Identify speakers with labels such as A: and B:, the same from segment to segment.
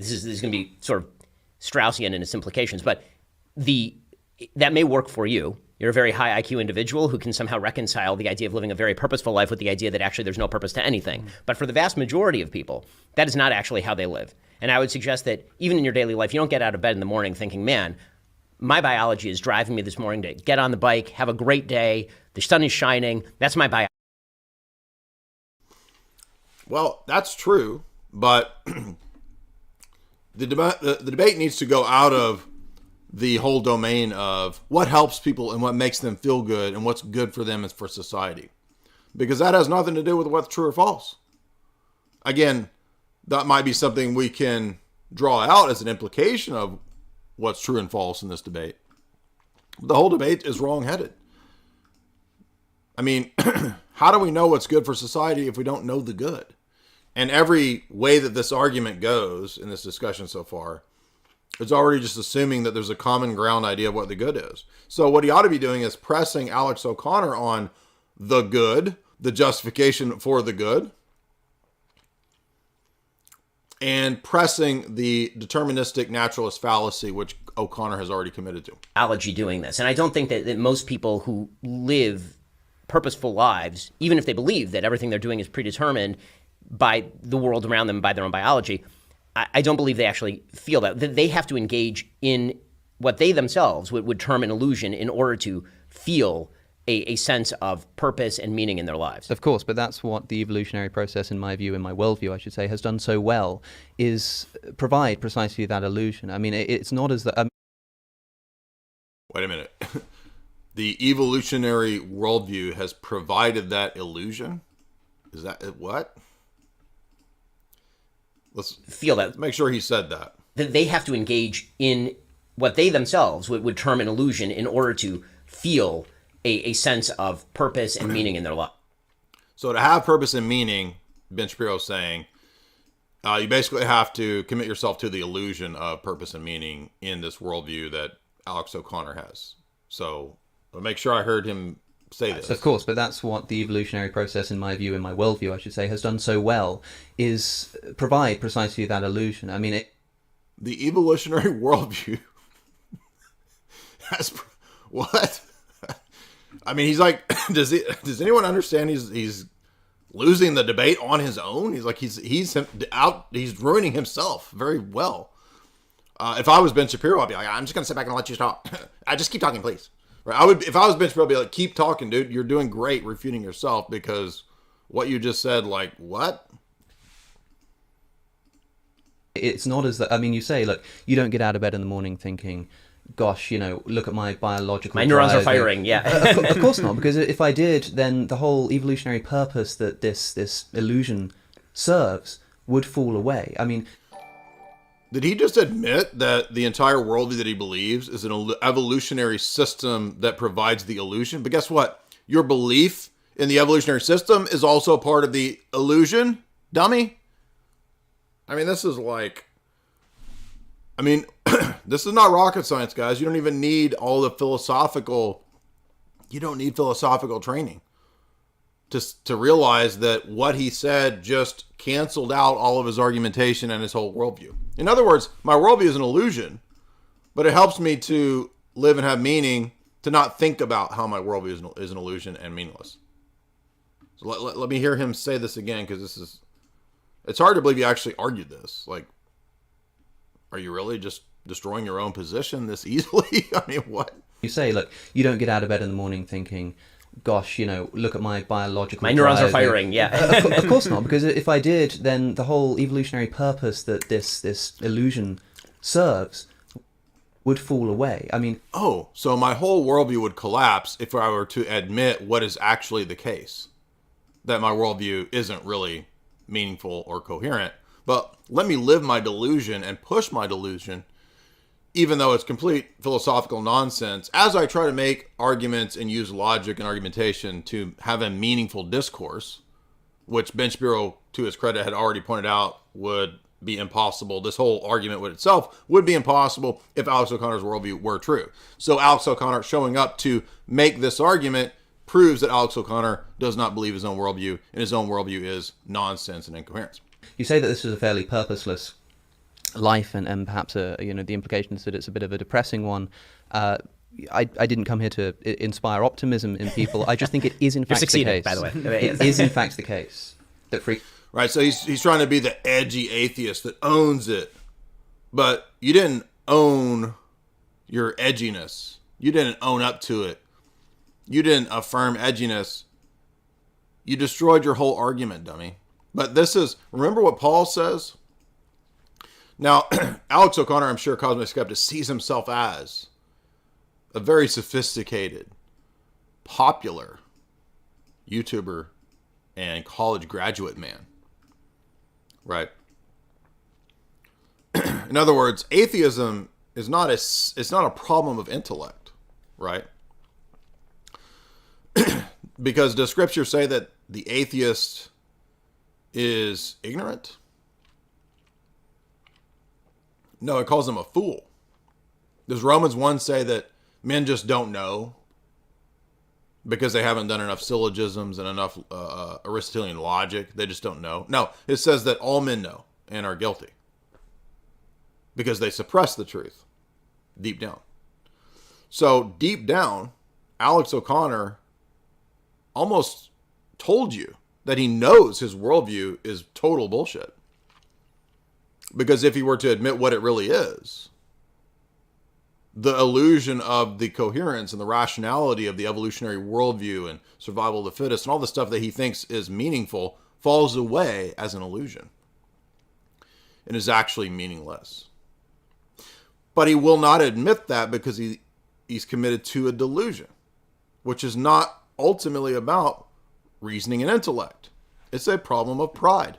A: this is going to be sort of Straussian in its implications, but that may work for you. You're a very high IQ individual who can somehow reconcile the idea of living a very purposeful life with the idea that actually there's no purpose to anything. But for the vast majority of people, that is not actually how they live. And I would suggest that even in your daily life, you don't get out of bed in the morning thinking, man, my biology is driving me this morning to get on the bike, have a great day, the sun is shining, that's my biology.
B: Well, that's true, but the debate needs to go out of the whole domain of what helps people and what makes them feel good and what's good for them and for society. Because that has nothing to do with what's true or false. Again, that might be something we can draw out as an implication of what's true and false in this debate. The whole debate is wrong-headed. I mean, how do we know what's good for society if we don't know the good? And every way that this argument goes in this discussion so far, it's already just assuming that there's a common ground idea of what the good is. So what he ought to be doing is pressing Alex O'Connor on the good, the justification for the good, and pressing the deterministic naturalist fallacy, which O'Connor has already committed to.
A: Biology doing this. And I don't think that most people who live purposeful lives, even if they believe that everything they're doing is predetermined by the world around them, by their own biology, I don't believe they actually feel that. They have to engage in what they themselves would term an illusion in order to feel a sense of purpose and meaning in their lives.
C: Of course, but that's what the evolutionary process, in my view, in my worldview, I should say, has done so well, is provide precisely that illusion. I mean, it's not as that...
B: Wait a minute. The evolutionary worldview has provided that illusion? Is that what? Let's
A: feel that.
B: Make sure he said that.
A: That they have to engage in what they themselves would term an illusion in order to feel a sense of purpose and meaning in their life.
B: So to have purpose and meaning, Ben Shapiro is saying, you basically have to commit yourself to the illusion of purpose and meaning in this worldview that Alex O'Connor has. So I'll make sure I heard him say this.
C: Of course, but that's what the evolutionary process, in my view, in my worldview, I should say, has done so well, is provide precisely that illusion. I mean,
B: the evolutionary worldview has what? I mean, he's like, does anyone understand? He's losing the debate on his own. He's like he's ruining himself very well. If I was Ben Shapiro, I'd be like, I'm just gonna sit back and let you talk. I just keep talking, please. Right? I would, if I was Ben Shapiro, I'd be like, keep talking, dude. You're doing great, refuting yourself, because what you just said, like, what?
C: It's not as that. I mean, you say, look, you don't get out of bed in the morning thinking, gosh, look at my biological.
A: My neurons are firing. Yeah.
C: Of course not, because if I did, then the whole evolutionary purpose that this illusion serves would fall away. I mean,
B: did he just admit that the entire worldview that he believes is an evolutionary system that provides the illusion? But guess what? Your belief in the evolutionary system is also part of the illusion, dummy. I mean, this is like, this is not rocket science, guys. You don't even need all the philosophical, you don't need philosophical training to realize that what he said just canceled out all of his argumentation and his whole worldview. In other words, my worldview is an illusion, but it helps me to live and have meaning, to not think about how my worldview is an illusion and meaningless. So let me hear him say this again, because it's hard to believe you actually argued this. Like, are you really just destroying your own position this easily? I mean, what?
C: You say, look, you don't get out of bed in the morning thinking, gosh, look at my biological.
A: My neurons are firing. Yeah.
C: Of course not, because if I did, then the whole evolutionary purpose that this illusion serves would fall away. I mean,
B: so my whole worldview would collapse if I were to admit what is actually the case, that my worldview isn't really meaningful or coherent. But let me live my delusion and push my delusion, even though it's complete philosophical nonsense, as I try to make arguments and use logic and argumentation to have a meaningful discourse, which Ben Shapiro, to his credit, had already pointed out would be impossible. This whole argument with itself would be impossible if Alex O'Connor's worldview were true. So Alex O'Connor showing up to make this argument proves that Alex O'Connor does not believe his own worldview, and his own worldview is nonsense and incoherence.
C: You say that this is a fairly purposeless life and perhaps the implications that it's a bit of a depressing one. I didn't come here to inspire optimism in people. I just think it is in fact the case.
A: By the way.
C: It is in fact the case that free.
B: Right, so he's trying to be the edgy atheist that owns it. But you didn't own your edginess. You didn't own up to it. You didn't affirm edginess. You destroyed your whole argument, dummy. But remember what Paul says? Now, Alex O'Connor, I'm sure Cosmic Skeptic, sees himself as a very sophisticated, popular YouTuber and college graduate man. Right? In other words, atheism is not a problem of intellect, right? Because does Scripture say that the atheist is ignorant? No, it calls him a fool. Does Romans 1 say that men just don't know because they haven't done enough syllogisms and enough Aristotelian logic? They just don't know. No, it says that all men know and are guilty because they suppress the truth deep down. So deep down, Alex O'Connor almost told you that he knows his worldview is total bullshit. Because if he were to admit what it really is, the illusion of the coherence and the rationality of the evolutionary worldview and survival of the fittest and all the stuff that he thinks is meaningful falls away as an illusion and is actually meaningless. But he will not admit that because he's committed to a delusion, which is not ultimately about reasoning and intellect. It's a problem of pride.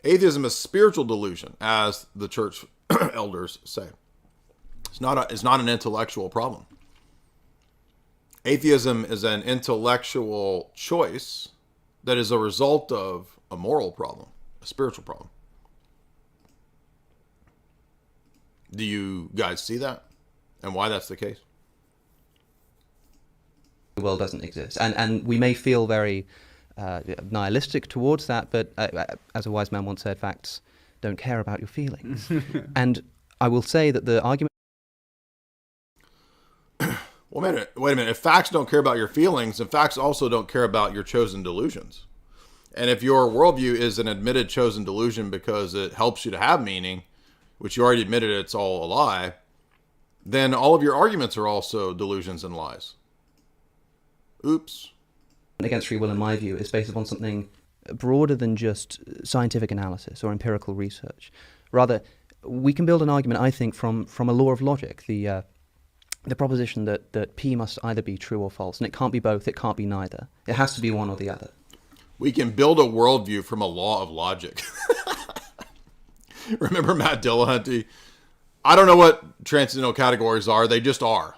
B: Atheism is spiritual delusion, as the church elders say. It's not an intellectual problem. Atheism is an intellectual choice that is a result of a moral problem, a spiritual problem. Do you guys see that? And why that's the case?
C: The world doesn't exist. And we may feel very nihilistic towards that, but as a wise man once said, facts don't care about your feelings. And I will say that the argument...
B: Well, wait a minute. If facts don't care about your feelings, then facts also don't care about your chosen delusions. And if your worldview is an admitted chosen delusion because it helps you to have meaning, which you already admitted it's all a lie, then all of your arguments are also delusions and lies. Oops.
C: Against free will, in my view, is based upon something broader than just scientific analysis or empirical research. Rather, we can build an argument, I think, from a law of logic, the proposition that P must either be true or false, and it can't be both, it can't be neither. It has to be one or the other.
B: We can build a worldview from a law of logic. Remember Matt Dillahunty? I don't know what transcendental categories are, they just are.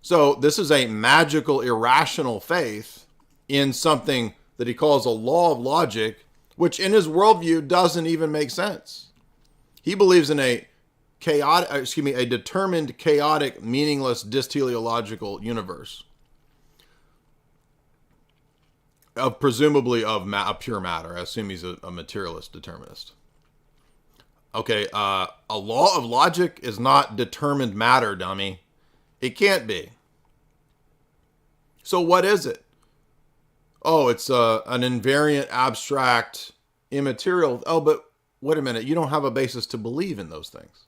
B: So this is a magical, irrational faith in something that he calls a law of logic, which in his worldview doesn't even make sense. He believes in a determined, chaotic, meaningless, dysteleological universe of presumably of pure matter. I assume he's a materialist determinist. Okay, a law of logic is not determined matter, dummy. It can't be. So what is it? Oh, it's an invariant, abstract, immaterial. Oh, but wait a minute. You don't have a basis to believe in those things.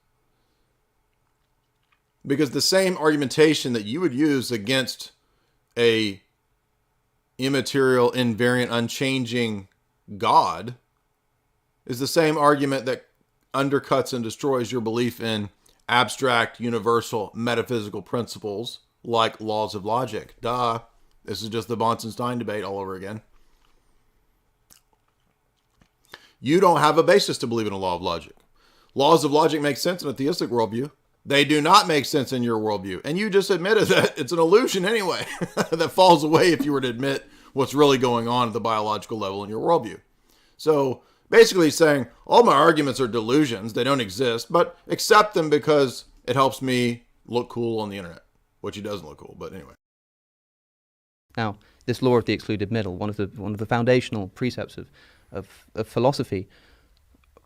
B: Because the same argumentation that you would use against a immaterial, invariant, unchanging God is the same argument that undercuts and destroys your belief in abstract, universal, metaphysical principles like laws of logic. Duh. This is just the Bonsenstein debate all over again. You don't have a basis to believe in a law of logic. Laws of logic make sense in a theistic worldview. They do not make sense in your worldview. And you just admitted that it's an illusion anyway that falls away if you were to admit what's really going on at the biological level in your worldview. So basically saying, all my arguments are delusions. They don't exist, but accept them because it helps me look cool on the internet, which he doesn't look cool, but anyway.
C: Now, this law of the excluded middle, one of the foundational precepts of philosophy,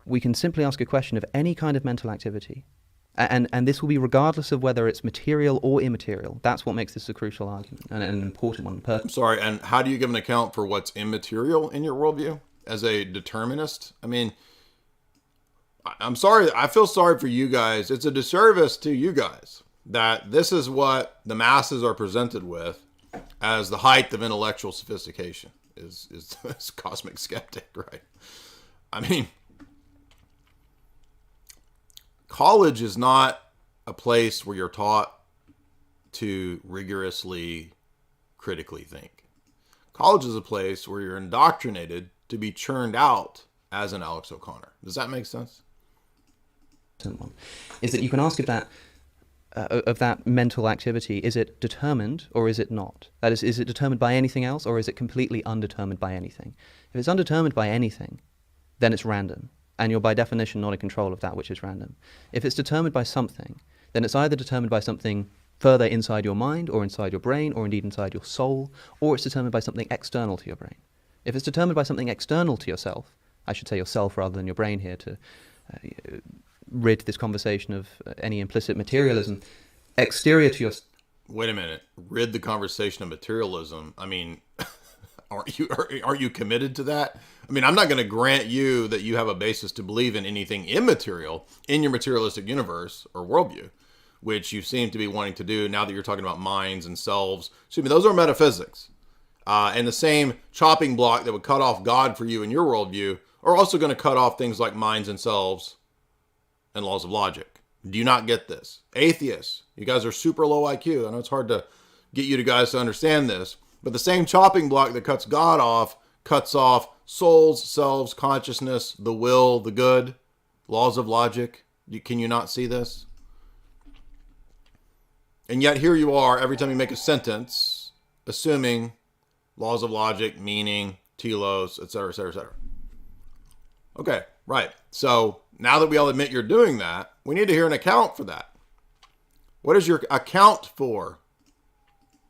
C: we can simply ask a question of any kind of mental activity. And this will be regardless of whether it's material or immaterial. That's what makes this a crucial argument and an important one.
B: I'm sorry, and how do you give an account for what's immaterial in your worldview as a determinist? I mean, I'm sorry, I feel sorry for you guys. It's a disservice to you guys that this is what the masses are presented with as the height of intellectual sophistication is cosmic skeptic, right? I mean, college is not a place where you're taught to rigorously, critically think. College is a place where you're indoctrinated to be churned out as an Alex O'Connor. Does that make sense?
C: One is that you can ask of that mental activity, is it determined or is it not? That is it determined by anything else or is it completely undetermined by anything? If it's undetermined by anything, then it's random, and you're by definition not in control of that which is random. If it's determined by something, then it's either determined by something further inside your mind or inside your brain or indeed inside your soul, or it's determined by something external to your brain. If it's determined by something external to yourself, I should say yourself rather than your brain here to rid this conversation of any implicit materialism, exterior to your...
B: Wait a minute. Rid the conversation of materialism. I mean, aren't you committed to that? I mean, I'm not going to grant you that you have a basis to believe in anything immaterial in your materialistic universe or worldview, which you seem to be wanting to do now that you're talking about minds and selves. Excuse me, those are metaphysics. And the same chopping block that would cut off God for you in your worldview are also going to cut off things like minds and selves and laws of logic. Do you not get this? Atheists, you guys are super low IQ. I know it's hard to get you guys to understand this, but the same chopping block that cuts God off cuts off souls, selves, consciousness, the will, the good, laws of logic. Can you not see this? And yet here you are, every time you make a sentence, assuming laws of logic, meaning, telos, etc., etc., etc. Okay, right. So now that we all admit you're doing that, we need to hear an account for that. What is your account for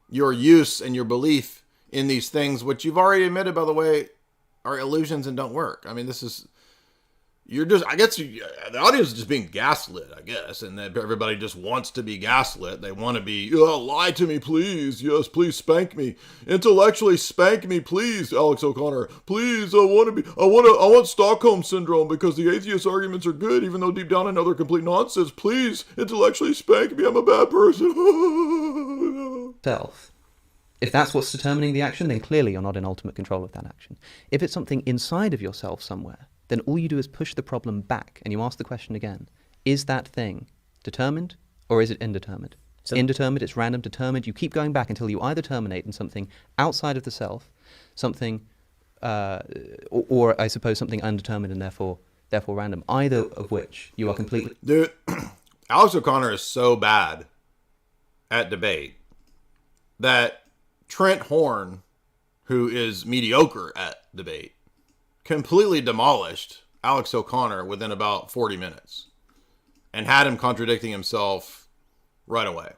B: your use and your belief in these things, which you've already admitted, by the way, are illusions and don't work? I mean, I guess the audience is just being gaslit, I guess, and everybody just wants to be gaslit. They want to be, lie to me, please. Yes, please spank me. Intellectually spank me, please, Alex O'Connor. Please, I want Stockholm Syndrome because the atheist arguments are good, even though deep down I know they're complete nonsense. Please, intellectually spank me. I'm a bad person.
C: Self. If that's what's determining the action, then clearly you're not in ultimate control of that action. If it's something inside of yourself somewhere, then all you do is push the problem back and you ask the question again, is that thing determined or is it indeterminate? So, indeterminate, it's random. Determined, you keep going back until you either terminate in something outside of the self, something, or I suppose something undetermined and therefore random, either of which you are completely...
B: Dude, Alex O'Connor is so bad at debate that Trent Horn, who is mediocre at debate, completely demolished Alex O'Connor within about 40 minutes and had him contradicting himself right away.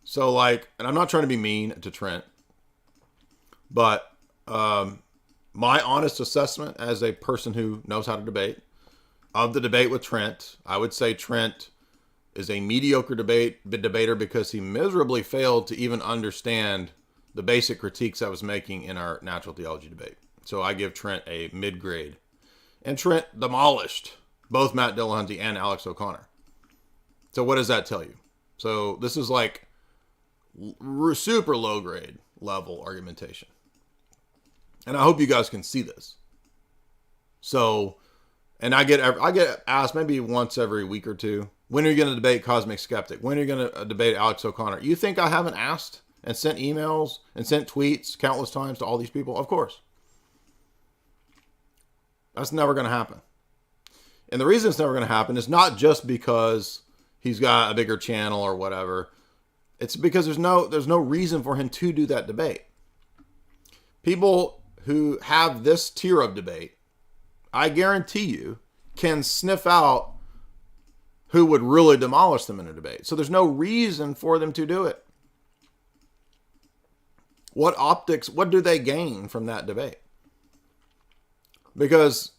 B: So, and I'm not trying to be mean to Trent, but my honest assessment as a person who knows how to debate of the debate with Trent, I would say Trent is a mediocre debater because he miserably failed to even understand the basic critiques I was making in our natural theology debate. So I give Trent a mid-grade. And Trent demolished both Matt Dillahunty and Alex O'Connor. So what does that tell you? So this is like super low-grade level argumentation. And I hope you guys can see this. So, and I get asked maybe once every week or two, when are you going to debate Cosmic Skeptic? When are you going to debate Alex O'Connor? You think I haven't asked and sent emails and sent tweets countless times to all these people? Of course. That's never going to happen. And the reason it's never going to happen is not just because he's got a bigger channel or whatever. It's because there's no reason for him to do that debate. People who have this tier of debate, I guarantee you, can sniff out who would really demolish them in a debate. So there's no reason for them to do it. What do they gain from that debate? Because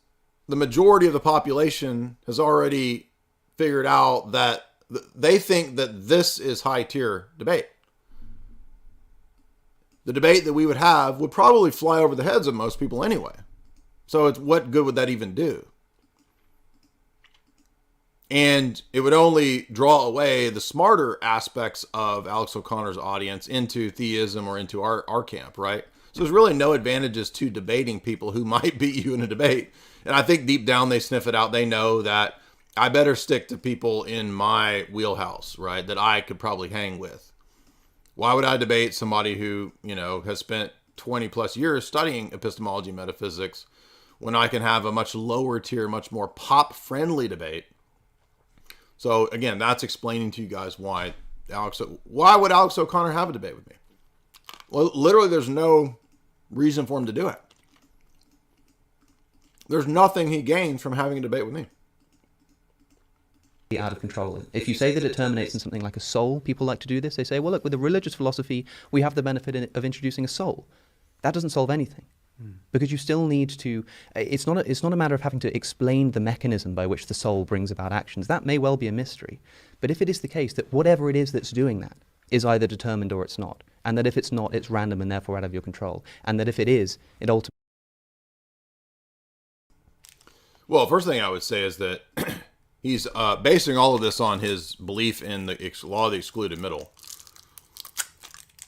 B: the majority of the population has already figured out that they think that this is high tier debate. The debate that we would have would probably fly over the heads of most people anyway. So it's, what good would that even do? And it would only draw away the smarter aspects of Alex O'Connor's audience into theism or into our camp, right? So there's really no advantages to debating people who might beat you in a debate. And I think deep down they sniff it out. They know that I better stick to people in my wheelhouse, right? That I could probably hang with. Why would I debate somebody who, has spent 20 plus years studying epistemology, metaphysics, when I can have a much lower tier, much more pop-friendly debate? So again, that's explaining to you guys why would Alex O'Connor have a debate with me? Well, literally, there's no reason for him to do it. There's nothing he gains from having a debate with me.
C: Out of control. If you say that it terminates in something like a soul, people like to do this. They say, well, look, with a religious philosophy, we have the benefit of introducing a soul. That doesn't solve anything. Because you still need to, it's not a matter of having to explain the mechanism by which the soul brings about actions. That may well be a mystery. But if it is the case that whatever it is that's doing that is either determined or it's not, and that if it's not, it's random and therefore out of your control, and that if it is, it ultimately...
B: Well, first thing I would say is that he's basing all of this on his belief in the law of the excluded middle.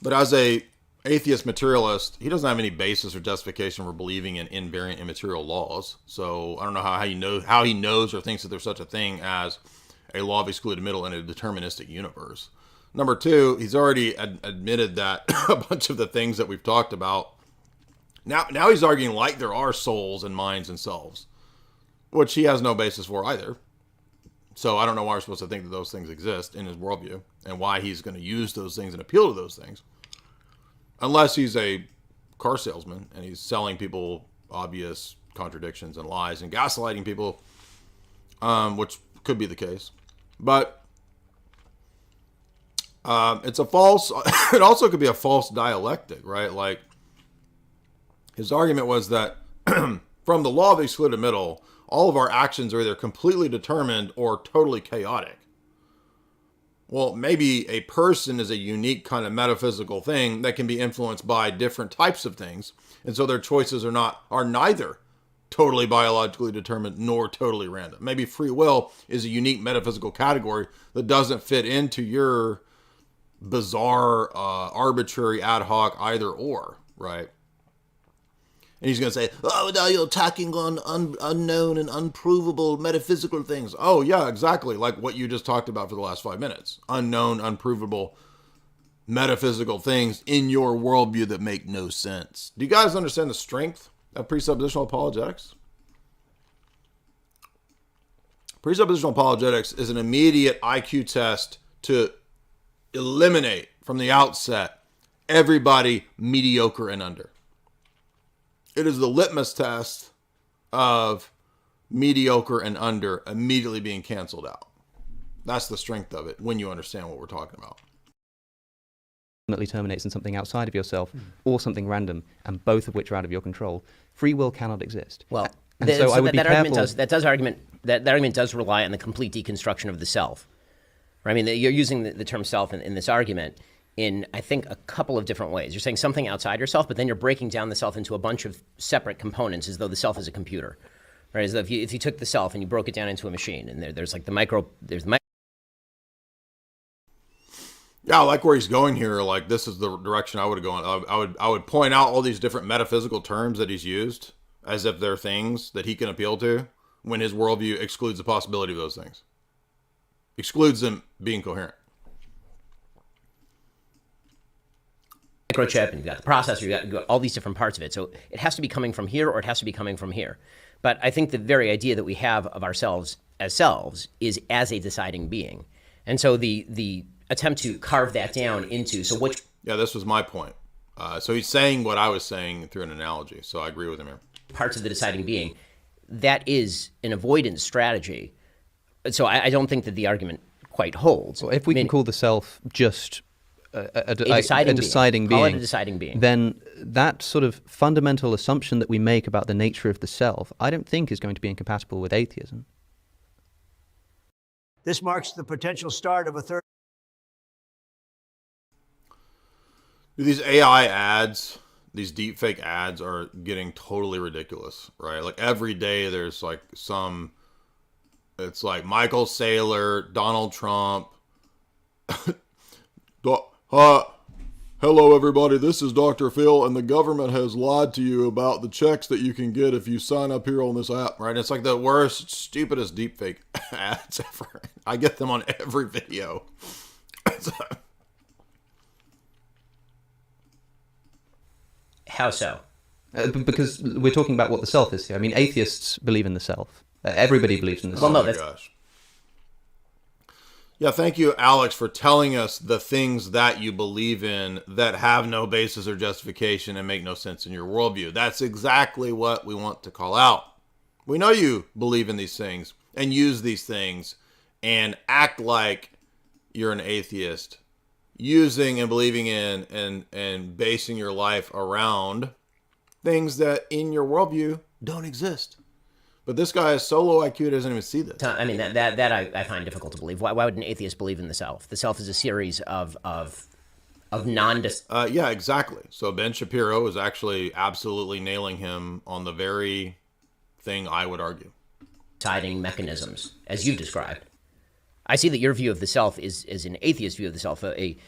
B: But as a atheist materialist, he doesn't have any basis or justification for believing in invariant immaterial laws. So I don't know how he knows or thinks that there's such a thing as a law of excluded middle in a deterministic universe. Number two, he's already admitted that a bunch of the things that we've talked about. Now he's arguing like there are souls and minds and selves, which he has no basis for either. So I don't know why we're supposed to think that those things exist in his worldview and why he's going to use those things and appeal to those things. Unless he's a car salesman and he's selling people obvious contradictions and lies and gaslighting people, which could be the case. But it's a false, it also could be a false dialectic, right? Like his argument was that from the law of the excluded middle, all of our actions are either completely determined or totally chaotic. Well, maybe a person is a unique kind of metaphysical thing that can be influenced by different types of things. And so their choices are neither totally biologically determined nor totally random. Maybe free will is a unique metaphysical category that doesn't fit into your bizarre, arbitrary, ad hoc either or, right? And he's going to say, oh, now you're attacking on unknown and unprovable metaphysical things. Oh, yeah, exactly. Like what you just talked about for the last 5 minutes. Unknown, unprovable metaphysical things in your worldview that make no sense. Do you guys understand the strength of presuppositional apologetics? Presuppositional apologetics is an immediate IQ test to eliminate from the outset everybody mediocre and under. It is the litmus test of mediocre and under immediately being canceled out. That's the strength of it when you understand what we're talking about.
C: Ultimately terminates in something outside of yourself or something random, and both of which are out of your control. Free will cannot exist.
A: Well,
C: so I would be careful.
A: That argument does rely on the complete deconstruction of the self. Right? I mean, you're using the term self in this argument in, I think, a couple of different ways. You're saying something outside yourself, but then you're breaking down the self into a bunch of separate components as though the self is a computer. Right? As though if you took the self and you broke it down into a machine, and there's like
B: Yeah, I like where he's going here. Like, this is the direction I would go in. I would point out all these different metaphysical terms that he's used as if they're things that he can appeal to when his worldview excludes the possibility of those things. Excludes them being coherent.
A: Microchip, and you've got the processor, you've got all these different parts of it. So it has to be coming from here or it has to be coming from here. But I think the very idea that we have of ourselves as selves is as a deciding being. And so the attempt to carve that down into, so which...
B: Yeah, this was my point. So he's saying what I was saying through an analogy. So I agree with him here.
A: Parts of the deciding being, that is an avoidance strategy. So I don't think that the argument quite holds.
C: Well, if we can call the self just a
A: deciding
C: deciding
A: being. Call it
C: being,
A: a deciding being.
C: then that sort of fundamental assumption that we make about the nature of the self, I don't think is going to be incompatible with atheism.
D: This marks the potential start of a third.
B: These AI ads, these deepfake ads are getting totally ridiculous, right? Like every day there's like it's like Michael Saylor, Donald Trump. Hello everybody, this is Dr. Phil, and the government has lied to you about the checks that you can get if you sign up here on this app, right? It's like the worst, stupidest deepfake ads ever. I get them on every video.
A: How so?
C: Because we're talking about what the self is here. I mean, atheists believe in the self. Everybody believes in the self.
A: Well, no,
B: Oh my gosh. Yeah, thank you, Alex, for telling us the things that you believe in that have no basis or justification and make no sense in your worldview. That's exactly what we want to call out. We know you believe in these things and use these things and act like you're an atheist, using and believing in and basing your life around things that in your worldview don't exist. But this guy is so low IQ, he doesn't even see this.
A: I mean, that I find difficult to believe. Why would an atheist believe in the self? The self is a series of non.
B: Yeah, exactly. So Ben Shapiro is actually absolutely nailing him on the very thing I would argue.
A: Deciding mechanisms, as you've described. I see that your view of the self is an atheist view of the self, a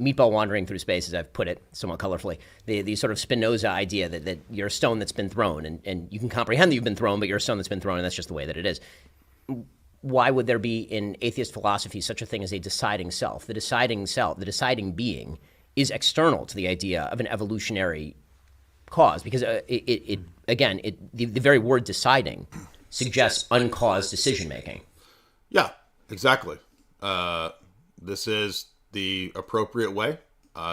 A: meatball wandering through space, as I've put it somewhat colorfully, the sort of Spinoza idea that you're a stone that's been thrown, and you can comprehend that you've been thrown, but you're a stone that's been thrown, and that's just the way that it is. Why would there be in atheist philosophy such a thing as a deciding self? The deciding being is external to the idea of an evolutionary cause, because the very word deciding suggests uncaused decision-making.
B: Yeah, exactly. This is the appropriate way.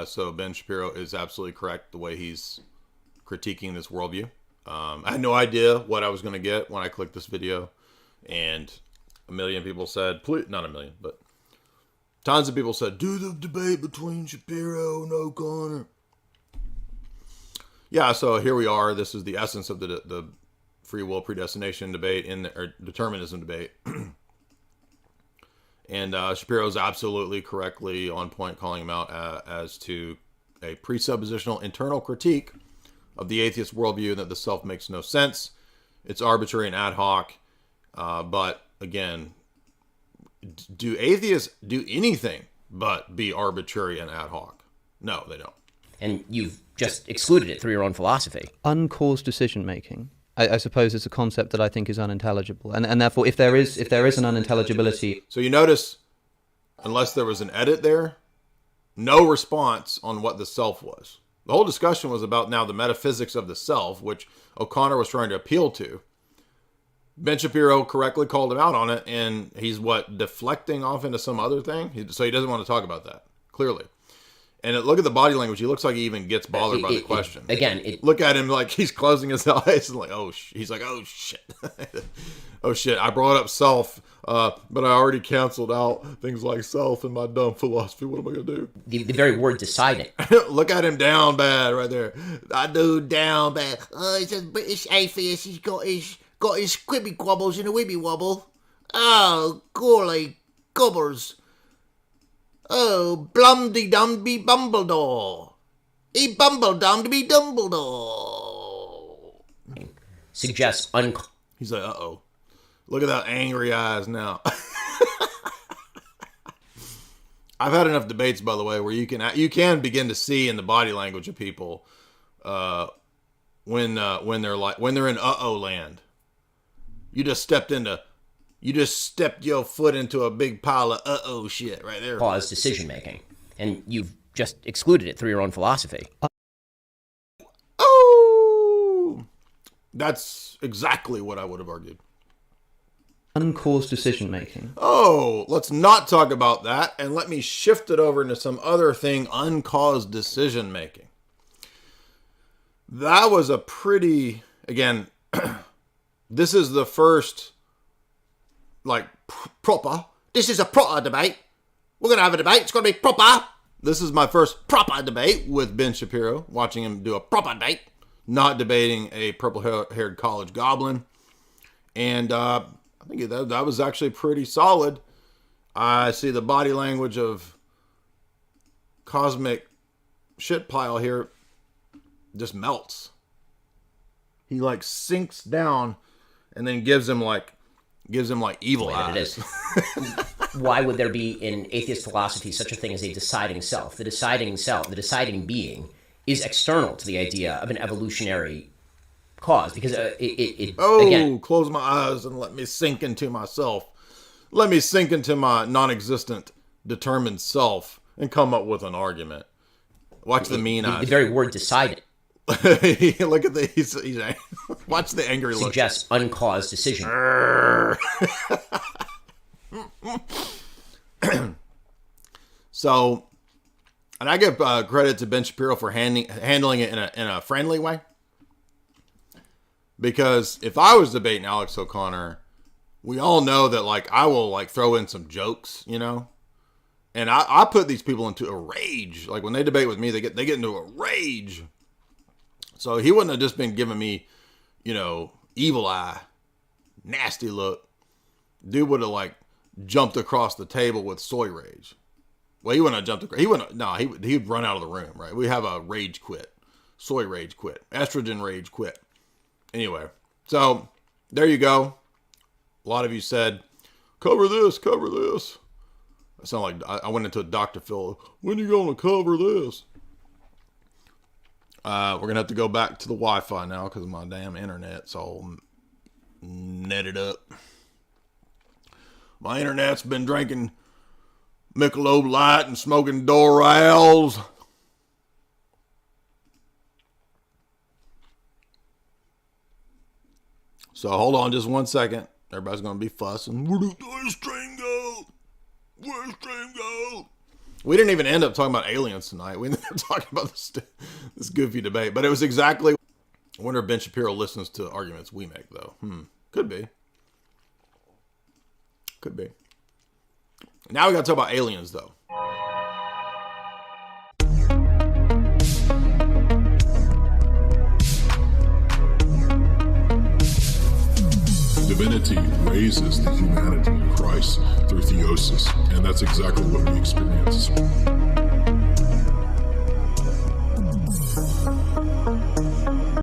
B: So Ben Shapiro is absolutely correct the way he's critiquing this worldview. I had no idea what I was going to get when I clicked this video, and a million people said, please, not a million, but tons of people said, do the debate between Shapiro and O'Connor. Yeah, so here we are. This is the essence of the free will predestination debate or determinism debate. And Shapiro is absolutely correctly on point, calling him out as to a presuppositional internal critique of the atheist worldview that the self makes no sense. It's arbitrary and ad hoc. But again, do atheists do anything but be arbitrary and ad hoc? No, they don't.
A: And you've just excluded it through your own philosophy.
C: Uncaused decision-making, I suppose, is a concept that I think is unintelligible. And therefore, if there is an unintelligibility...
B: So you notice, unless there was an edit there, no response on what the self was. The whole discussion was about now the metaphysics of the self, which O'Connor was trying to appeal to. Ben Shapiro correctly called him out on it, and he's, deflecting off into some other thing? So he doesn't want to talk about that, clearly. And look at the body language. He looks like he even gets bothered by the question. Look at him like he's closing his eyes and like, he's like, oh shit, oh shit. I brought up self, but I already canceled out things like self in my dumb philosophy. What am I gonna do?
A: The very word deciding.
B: Look at him down bad right there. That dude down bad.
E: Oh, he's a British atheist. He's got his squibby quabbles and a wibby wobble. Oh, golly gobbers. Oh, blumdy-dumby Bumbledore. He bumble-dumby Dumbledore.
A: Suggests
B: He's like, uh-oh. Look at that angry eyes now. I've had enough debates, by the way, where you can begin to see in the body language of people when they're in uh-oh land. You just stepped your foot into a big pile of uh-oh shit right there.
A: Cause decision-making. And you've just excluded it through your own philosophy.
B: Oh! That's exactly what I would have argued.
C: Uncaused decision-making.
B: Oh, let's not talk about that, and let me shift it over into some other thing, uncaused decision-making. That was a pretty, again, this is the first... proper.
E: This is a proper debate. We're going to have a debate. It's going to be proper.
B: This is my first proper debate with Ben Shapiro, watching him do a proper debate, not debating a purple-haired college goblin. And I think that was actually pretty solid. I see the body language of cosmic shit pile here just melts. He like sinks down and then gives him like evil eyes.
A: It is. Why would there be in atheist philosophy such a thing as a deciding self? The deciding being, is external to the idea of an evolutionary cause, because again,
B: close my eyes and let me sink into myself. Let me sink into my non-existent, determined self and come up with an argument. Watch the mean eyes.
A: The very word deciding
B: Look at he's watch the angry look.
A: suggests uncaused decision.
B: So, and I give credit to Ben Shapiro for handling it in a friendly way. Because if I was debating Alex O'Connor, we all know that like I will like throw in some jokes, you know, and I put these people into a rage. Like when they debate with me, they get into a rage. So he wouldn't have just been giving me, you know, evil eye, nasty look. Dude would have like jumped across the table with soy rage. Well, he wouldn't have jumped. He'd run out of the room. Right? We have a rage quit, soy rage quit, estrogen rage quit. Anyway, so there you go. A lot of you said, cover this. I sound like I went into a Dr. Phil. When are you going to cover this? We're going to have to go back to the Wi-Fi now because of my damn internet's all netted up. My internet's been drinking Michelob Light and smoking Dorails. So hold on just 1 second. Everybody's going to be fussing. Where's stream go? Where's stream go? We didn't even end up talking about aliens tonight. We ended up talking about this goofy debate. But it was exactly... I wonder if Ben Shapiro listens to arguments we make, though. Could be. Could be. Now we got to talk about aliens, though.
F: Divinity raises the humanity in Christ through theosis, and that's exactly what we experience.